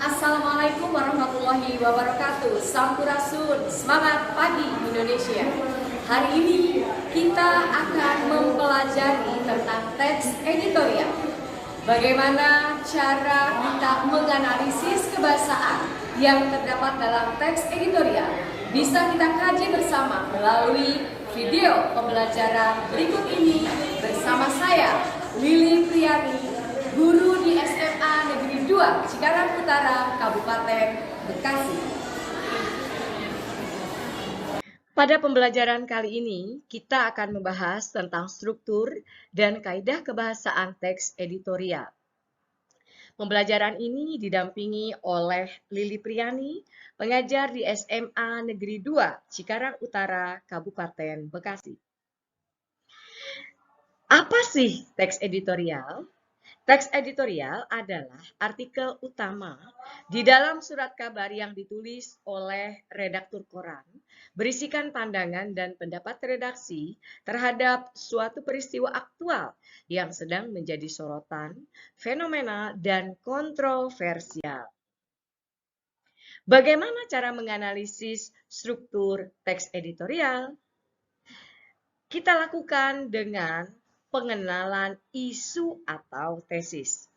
Assalamualaikum warahmatullahi wabarakatuh. Sampurasun, semangat pagi Indonesia. Hari ini kita akan mempelajari tentang teks editorial. Bagaimana cara kita menganalisis kebahasaan yang terdapat dalam teks editorial bisa kita kaji bersama melalui video pembelajaran berikut ini bersama saya, Lili Priani, guru di SMA Negeri 2 Cikarang Utara, Kabupaten Bekasi. Pada pembelajaran kali ini, kita akan membahas tentang struktur dan kaidah kebahasaan teks editorial. Pembelajaran ini didampingi oleh Lili Priani, pengajar di SMA Negeri 2 Cikarang Utara, Kabupaten Bekasi. Apa sih teks editorial? Teks editorial adalah artikel utama di dalam surat kabar yang ditulis oleh redaktur koran, berisikan pandangan dan pendapat redaksi terhadap suatu peristiwa aktual yang sedang menjadi sorotan, fenomena, dan kontroversial. Bagaimana cara menganalisis struktur teks editorial? Kita lakukan dengan pengenalan isu atau tesis.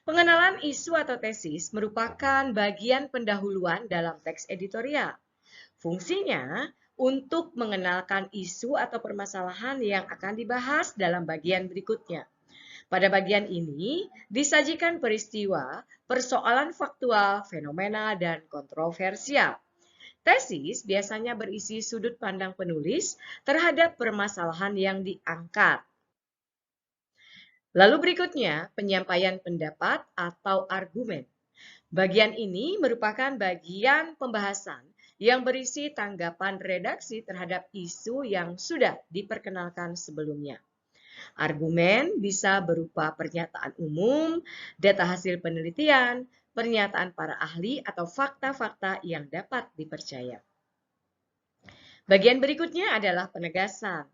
Pengenalan isu atau tesis merupakan bagian pendahuluan dalam teks editorial. Fungsinya untuk mengenalkan isu atau permasalahan yang akan dibahas dalam bagian berikutnya. Pada bagian ini disajikan peristiwa, persoalan faktual, fenomena, dan kontroversial. Tesis biasanya berisi sudut pandang penulis terhadap permasalahan yang diangkat. Lalu berikutnya, penyampaian pendapat atau argumen. Bagian ini merupakan bagian pembahasan yang berisi tanggapan redaksi terhadap isu yang sudah diperkenalkan sebelumnya. Argumen bisa berupa pernyataan umum, data hasil penelitian, pernyataan para ahli, atau fakta-fakta yang dapat dipercaya. Bagian berikutnya adalah penegasan.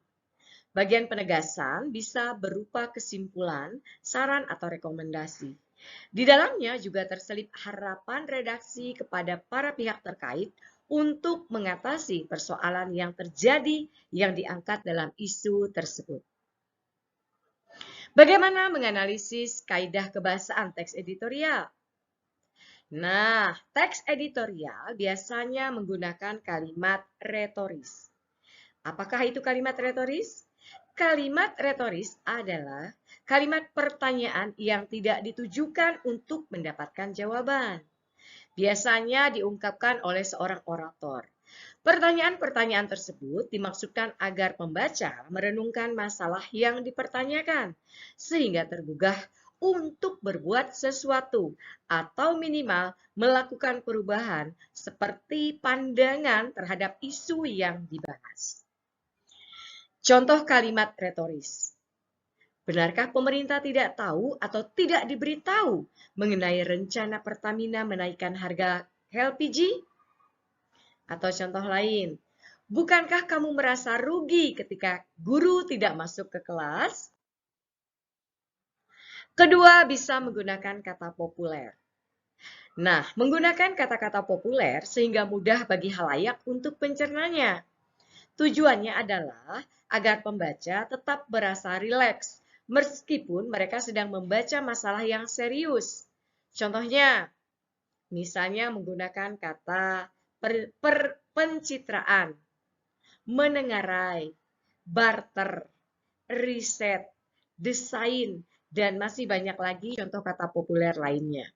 Bagian penegasan bisa berupa kesimpulan, saran, atau rekomendasi. Di dalamnya juga terselip harapan redaksi kepada para pihak terkait untuk mengatasi persoalan yang terjadi yang diangkat dalam isu tersebut. Bagaimana menganalisis kaidah kebahasaan teks editorial? Nah, teks editorial biasanya menggunakan kalimat retoris. Apakah itu kalimat retoris? Kalimat retoris adalah kalimat pertanyaan yang tidak ditujukan untuk mendapatkan jawaban. Biasanya diungkapkan oleh seorang orator. Pertanyaan-pertanyaan tersebut dimaksudkan agar pembaca merenungkan masalah yang dipertanyakan, sehingga tergugah untuk berbuat sesuatu atau minimal melakukan perubahan seperti pandangan terhadap isu yang dibahas. Contoh kalimat retoris. Benarkah pemerintah tidak tahu atau tidak diberitahu mengenai rencana Pertamina menaikkan harga LPG? Atau contoh lain, bukankah kamu merasa rugi ketika guru tidak masuk ke kelas? Kedua, bisa menggunakan kata populer. Nah, menggunakan kata-kata populer sehingga mudah bagi halayak untuk mencernanya. Tujuannya adalah agar pembaca tetap merasa rileks meskipun mereka sedang membaca masalah yang serius. Contohnya, misalnya menggunakan kata pencitraan, menengarai, barter, riset, desain, dan masih banyak lagi contoh kata populer lainnya.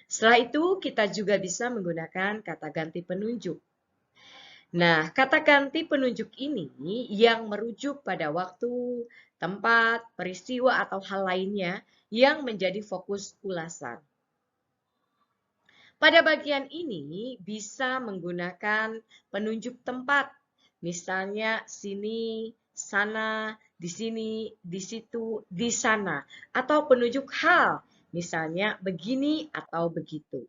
Setelah itu, kita juga bisa menggunakan kata ganti penunjuk. Nah, kata ganti penunjuk ini yang merujuk pada waktu, tempat, peristiwa, atau hal lainnya yang menjadi fokus ulasan. Pada bagian ini bisa menggunakan penunjuk tempat, misalnya sini, sana, di sini, di situ, di sana, atau penunjuk hal, misalnya begini atau begitu.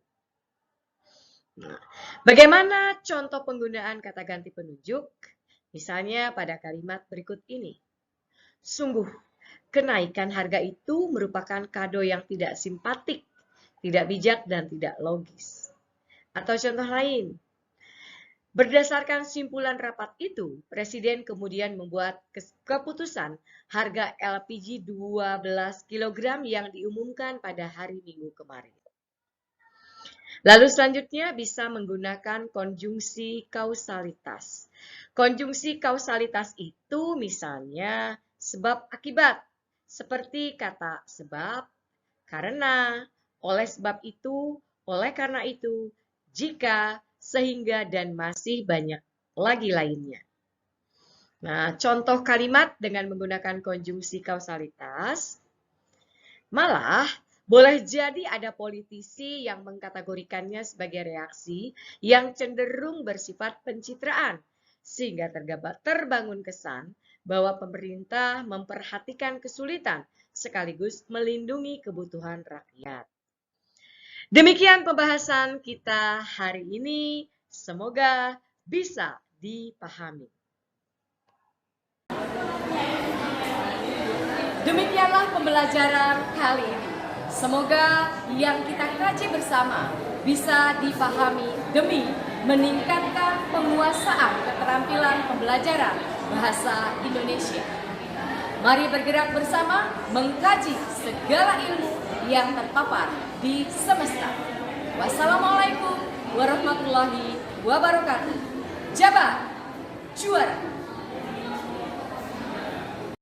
Nah, bagaimana contoh penggunaan kata ganti penunjuk? Misalnya pada kalimat berikut ini. Sungguh, kenaikan harga itu merupakan kado yang tidak simpatik, tidak bijak dan tidak logis. Atau contoh lain, berdasarkan simpulan rapat itu, Presiden kemudian membuat keputusan harga LPG 12 kg yang diumumkan pada hari Minggu kemarin. Lalu selanjutnya bisa menggunakan konjungsi kausalitas. Konjungsi kausalitas itu misalnya sebab akibat, seperti kata sebab, karena, oleh sebab itu, oleh karena itu, jika, sehingga, dan masih banyak lagi lainnya. Nah, contoh kalimat dengan menggunakan konjungsi kausalitas, malah boleh jadi ada politisi yang mengkategorikannya sebagai reaksi yang cenderung bersifat pencitraan, sehingga terbangun kesan bahwa pemerintah memperhatikan kesulitan sekaligus melindungi kebutuhan rakyat. Demikian pembahasan kita hari ini, semoga bisa dipahami. Demikianlah pembelajaran kali ini. Semoga yang kita kaji bersama bisa dipahami demi meningkatkan penguasaan keterampilan pembelajaran bahasa Indonesia. Mari bergerak bersama mengkaji segala ilmu yang terpapar di semesta. Wassalamualaikum warahmatullahi wabarakatuh. Jabar juara.